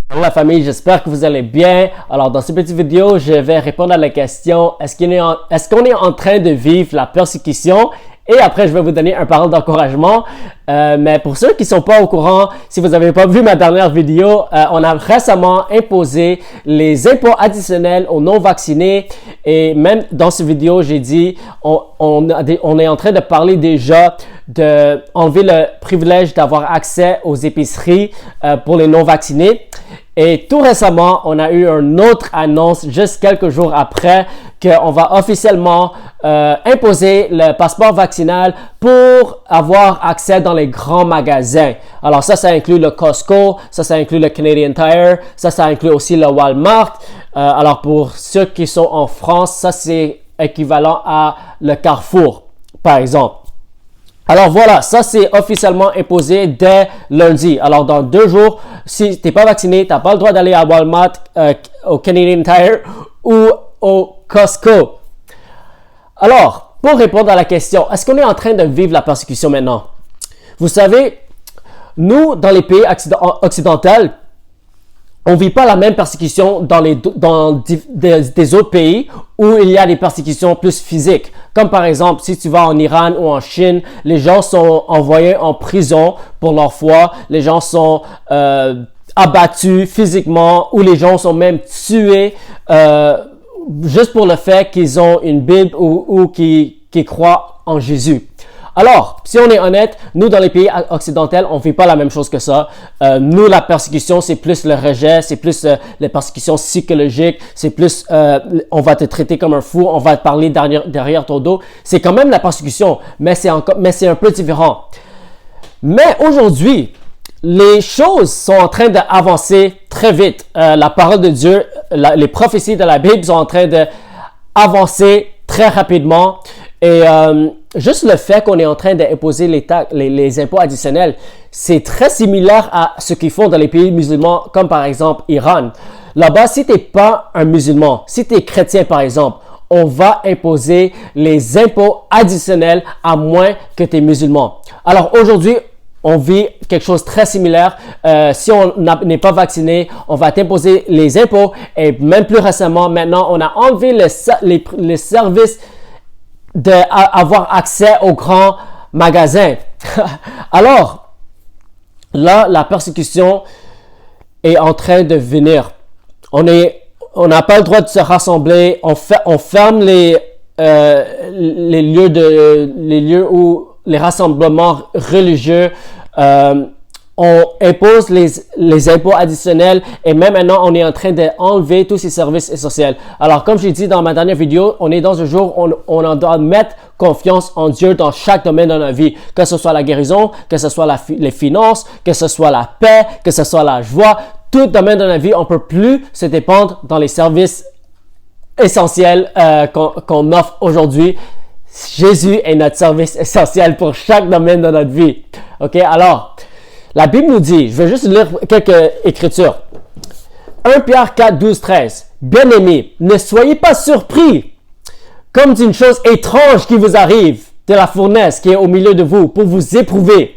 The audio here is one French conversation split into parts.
Bonjour la famille, j'espère que vous allez bien. Alors dans cette petite vidéo, je vais répondre à la question est-ce qu'on est en train de vivre la persécution? Et après, je vais vous donner un parole d'encouragement. Mais pour ceux qui ne sont pas au courant, si vous n'avez pas vu ma dernière vidéo, on a récemment imposé les impôts additionnels aux non-vaccinés. Et même dans cette vidéo, j'ai dit, on est en train de parler déjà d'enlever le privilège d'avoir accès aux épiceries pour les non-vaccinés. Et tout récemment, on a eu une autre annonce juste quelques jours après qu'on va officiellement imposer le passeport vaccinal pour avoir accès dans les grands magasins. Alors ça inclut le Costco, ça inclut le Canadian Tire, ça inclut aussi le Walmart. Alors pour ceux qui sont en France, ça c'est équivalent à le Carrefour, par exemple. Alors voilà, ça c'est officiellement imposé dès lundi. Alors dans 2 jours, si tu n'es pas vacciné, tu n'as pas le droit d'aller à Walmart, au Canadian Tire ou au Costco. Alors, pour répondre à la question, est-ce qu'on est en train de vivre la persécution maintenant? Vous savez, nous, dans les pays occidentaux, on ne vit pas la même persécution dans des autres pays où il y a des persécutions plus physiques. Comme par exemple, si tu vas en Iran ou en Chine, les gens sont envoyés en prison pour leur foi. Les gens sont abattus physiquement ou les gens sont même tués juste pour le fait qu'ils ont une Bible ou qu'ils croient en Jésus. Alors, si on est honnête, nous dans les pays occidentaux, on ne fait pas la même chose que ça. Nous, la persécution, c'est plus le rejet, c'est plus les persécutions psychologiques, c'est plus on va te traiter comme un fou, on va te parler derrière ton dos. C'est quand même la persécution, mais c'est un peu différent. Mais aujourd'hui, les choses sont en train d'avancer très vite. La parole de Dieu, les prophéties de la Bible sont en train d'avancer très rapidement. Et juste le fait qu'on est en train d'imposer les impôts additionnels, c'est très similaire à ce qu'ils font dans les pays musulmans, comme par exemple Iran. Là-bas, si tu n'es pas un musulman, si tu es chrétien par exemple, on va imposer les impôts additionnels à moins que tu es musulman. Alors aujourd'hui, on vit quelque chose de très similaire. Si on n'est pas vacciné, on va t'imposer les impôts. Et même plus récemment, maintenant, on a enlevé les services d'avoir accès aux grands magasins. Alors, là, la persécution est en train de venir. On n'a pas le droit de se rassembler. On ferme les lieux où les rassemblements religieux. On impose les impôts additionnels et même maintenant, on est en train d'enlever tous ces services essentiels. Alors, comme j'ai dit dans ma dernière vidéo, on est dans un jour où on doit mettre confiance en Dieu dans chaque domaine de notre vie. Que ce soit la guérison, que ce soit les finances, que ce soit la paix, que ce soit la joie. Tout domaine de notre vie, on ne peut plus se dépendre dans les services essentiels qu'on offre aujourd'hui. Jésus est notre service essentiel pour chaque domaine de notre vie. OK? Alors, la Bible nous dit, je vais juste lire quelques écritures. 1 Pierre 4, 12, 13. Bien-aimés, ne soyez pas surpris comme d'une chose étrange qui vous arrive de la fournaise qui est au milieu de vous pour vous éprouver.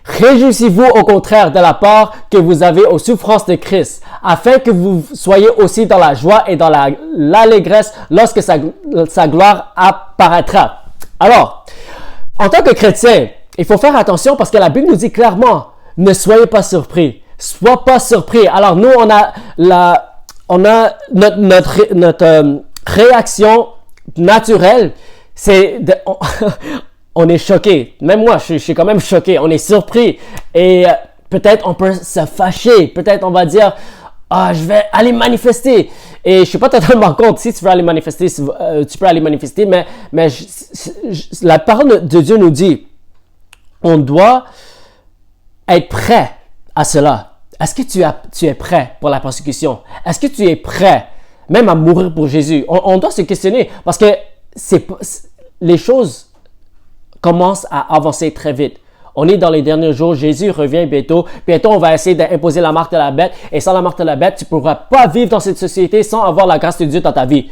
Réjouissez-vous au contraire de la part que vous avez aux souffrances de Christ, afin que vous soyez aussi dans la joie et dans l'allégresse lorsque sa gloire apparaîtra. Alors, en tant que chrétien, il faut faire attention parce que la Bible nous dit clairement, ne soyez pas surpris. Sois pas surpris. Alors nous, on a notre réaction naturelle, c'est on est choqué. Même moi, je suis quand même choqué. On est surpris. Et peut-être on peut se fâcher. Peut-être on va dire, je vais aller manifester. Et je suis pas totalement contre. Si tu veux aller manifester, tu peux aller manifester. Mais la parole de Dieu nous dit, on doit être prêt à cela. Est-ce que tu es prêt pour la persécution? Est-ce que tu es prêt même à mourir pour Jésus? On doit se questionner parce que les choses commencent à avancer très vite. On est dans les derniers jours, Jésus revient bientôt. Bientôt, on va essayer d'imposer la marque de la bête. Et sans la marque de la bête, tu ne pourras pas vivre dans cette société sans avoir la grâce de Dieu dans ta vie.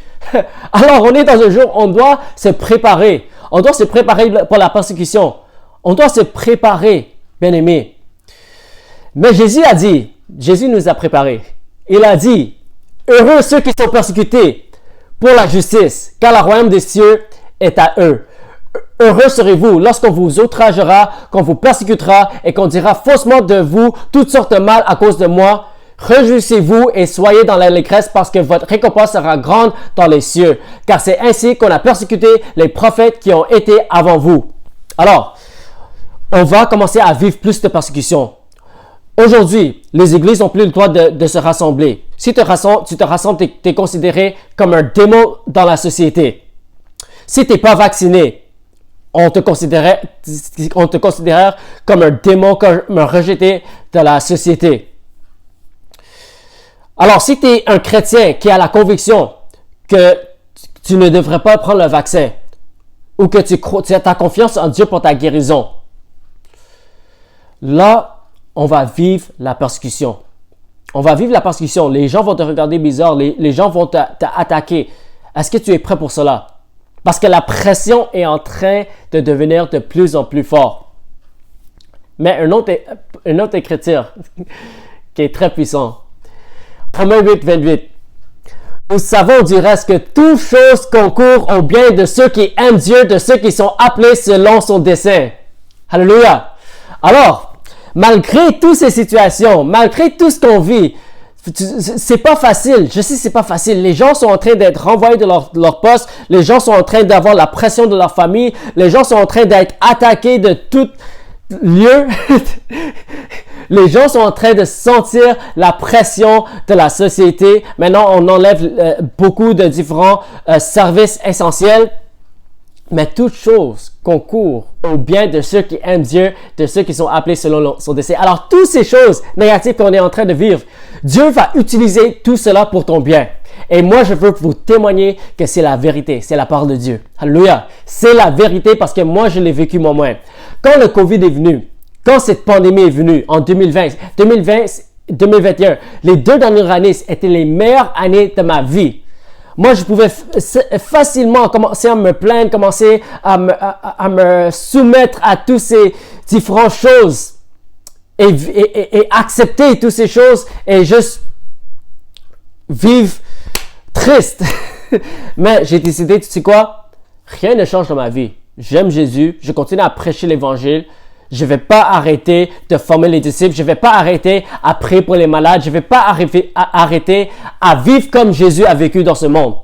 Alors, on est dans un jour, on doit se préparer. On doit se préparer pour la persécution. On doit se préparer, bien-aimés. Mais Jésus a dit, Jésus nous a préparés. Il a dit, heureux ceux qui sont persécutés pour la justice, car le royaume des cieux est à eux. Heureux serez-vous lorsqu'on vous outragera, qu'on vous persécutera et qu'on dira faussement de vous toutes sortes de mal à cause de moi. Réjouissez-vous et soyez dans l'allégresse parce que votre récompense sera grande dans les cieux. Car c'est ainsi qu'on a persécuté les prophètes qui ont été avant vous. Alors, on va commencer à vivre plus de persécutions. Aujourd'hui, les églises n'ont plus le droit de se rassembler. Si tu te rassembles, tu es considéré comme un démon dans la société. Si tu n'es pas vacciné, on te considère comme un démon, comme un rejeté de la société. Alors, si tu es un chrétien qui a la conviction que tu ne devrais pas prendre le vaccin ou que tu as confiance en Dieu pour ta guérison, là, on va vivre la persécution. On va vivre la persécution. Les gens vont te regarder bizarre. Les gens vont t'attaquer. Est-ce que tu es prêt pour cela? Parce que la pression est en train de devenir de plus en plus forte. Mais un autre écriture qui est très puissant. Romains 8, 28. Nous savons du reste que toute chose concourt au bien de ceux qui aiment Dieu, de ceux qui sont appelés selon son dessein. Alléluia. Alors, malgré toutes ces situations, malgré tout ce qu'on vit, c'est pas facile. Je sais, c'est pas facile. Les gens sont en train d'être renvoyés de leur poste. Les gens sont en train d'avoir la pression de leur famille. Les gens sont en train d'être attaqués de tout lieu. Les gens sont en train de sentir la pression de la société. Maintenant, on enlève beaucoup de différents services essentiels. Mais toute chose concourt au bien de ceux qui aiment Dieu, de ceux qui sont appelés selon son dessein. Alors, toutes ces choses négatives qu'on est en train de vivre, Dieu va utiliser tout cela pour ton bien. Et moi, je veux vous témoigner que c'est la vérité, c'est la parole de Dieu. Alléluia. C'est la vérité parce que moi, je l'ai vécu moi-même. Quand le COVID est venu, quand cette pandémie est venue en 2021, les 2 dernières années étaient les meilleures années de ma vie. Moi, je pouvais facilement commencer à me plaindre, commencer à me soumettre à toutes ces différentes choses et accepter toutes ces choses et juste vivre triste. Mais j'ai décidé, tu sais quoi? Rien ne change dans ma vie. J'aime Jésus, je continue à prêcher l'Évangile. Je ne vais pas arrêter de former les disciples. Je ne vais pas arrêter à prier pour les malades. Je ne vais pas arrêter à vivre comme Jésus a vécu dans ce monde.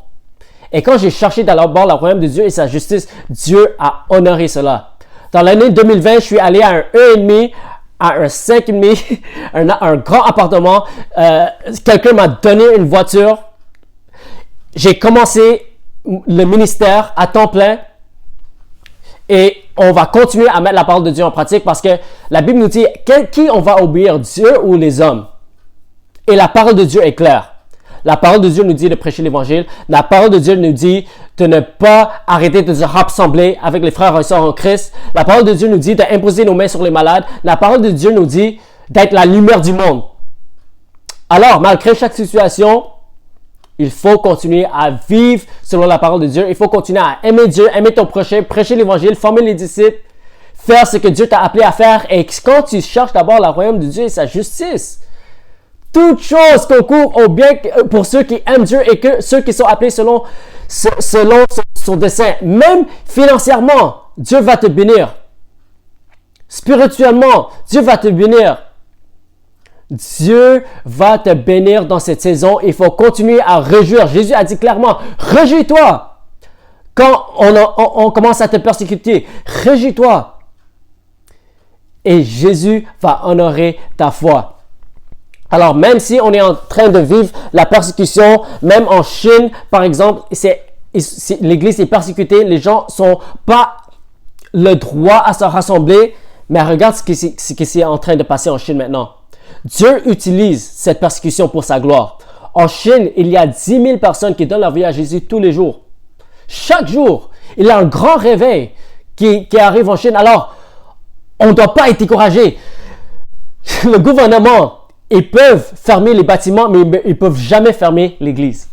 Et quand j'ai cherché d'abord le royaume de Dieu et sa justice, Dieu a honoré cela. Dans l'année 2020, je suis allé à un 1,5, à un 5,5, un grand appartement. Quelqu'un m'a donné une voiture. J'ai commencé le ministère à temps plein. Et on va continuer à mettre la parole de Dieu en pratique parce que la Bible nous dit qui on va obéir, Dieu ou les hommes. Et la parole de Dieu est claire. La parole de Dieu nous dit de prêcher l'Évangile. La parole de Dieu nous dit de ne pas arrêter de se rassembler avec les frères et sœurs en Christ. La parole de Dieu nous dit d'imposer nos mains sur les malades. La parole de Dieu nous dit d'être la lumière du monde. Alors, malgré chaque situation, il faut continuer à vivre selon la parole de Dieu. Il faut continuer à aimer Dieu, aimer ton prochain, prêcher l'Évangile, former les disciples, faire ce que Dieu t'a appelé à faire. Et quand tu cherches d'abord le royaume de Dieu et sa justice, toute chose concourt au bien pour ceux qui aiment Dieu et que ceux qui sont appelés selon son dessein. Même financièrement, Dieu va te bénir. Spirituellement, Dieu va te bénir. Dieu va te bénir dans cette saison. Il faut continuer à réjouir. Jésus a dit clairement, réjouis-toi. Quand on commence à te persécuter, réjouis-toi. Et Jésus va honorer ta foi. Alors, même si on est en train de vivre la persécution, même en Chine, par exemple, l'Église est persécutée, les gens n'ont pas le droit à se rassembler. Mais regarde ce qui est en train de passer en Chine maintenant. Dieu utilise cette persécution pour sa gloire. En Chine, il y a 10 000 personnes qui donnent leur vie à Jésus tous les jours. Chaque jour, il y a un grand réveil qui arrive en Chine. Alors, on ne doit pas être découragé. Le gouvernement, ils peuvent fermer les bâtiments, mais ils ne peuvent jamais fermer l'Église.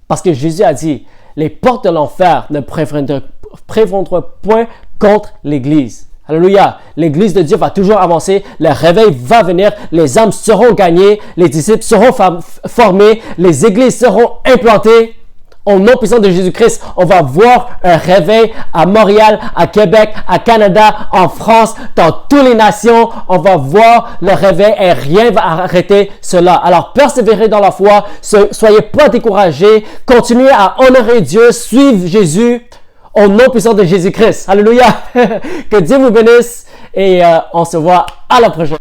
Parce que Jésus a dit, les portes de l'enfer ne prévaudront point contre l'Église. Alléluia. L'Église de Dieu va toujours avancer. Le réveil va venir. Les âmes seront gagnées. Les disciples seront formés. Les églises seront implantées. Au nom puissant de Jésus-Christ, on va voir un réveil à Montréal, à Québec, à Canada, en France, dans toutes les nations. On va voir le réveil et rien ne va arrêter cela. Alors, persévérez dans la foi. Soyez pas découragés. Continuez à honorer Dieu, suivre Jésus au nom puissant de Jésus-Christ. Alléluia. Que Dieu vous bénisse et on se voit à la prochaine.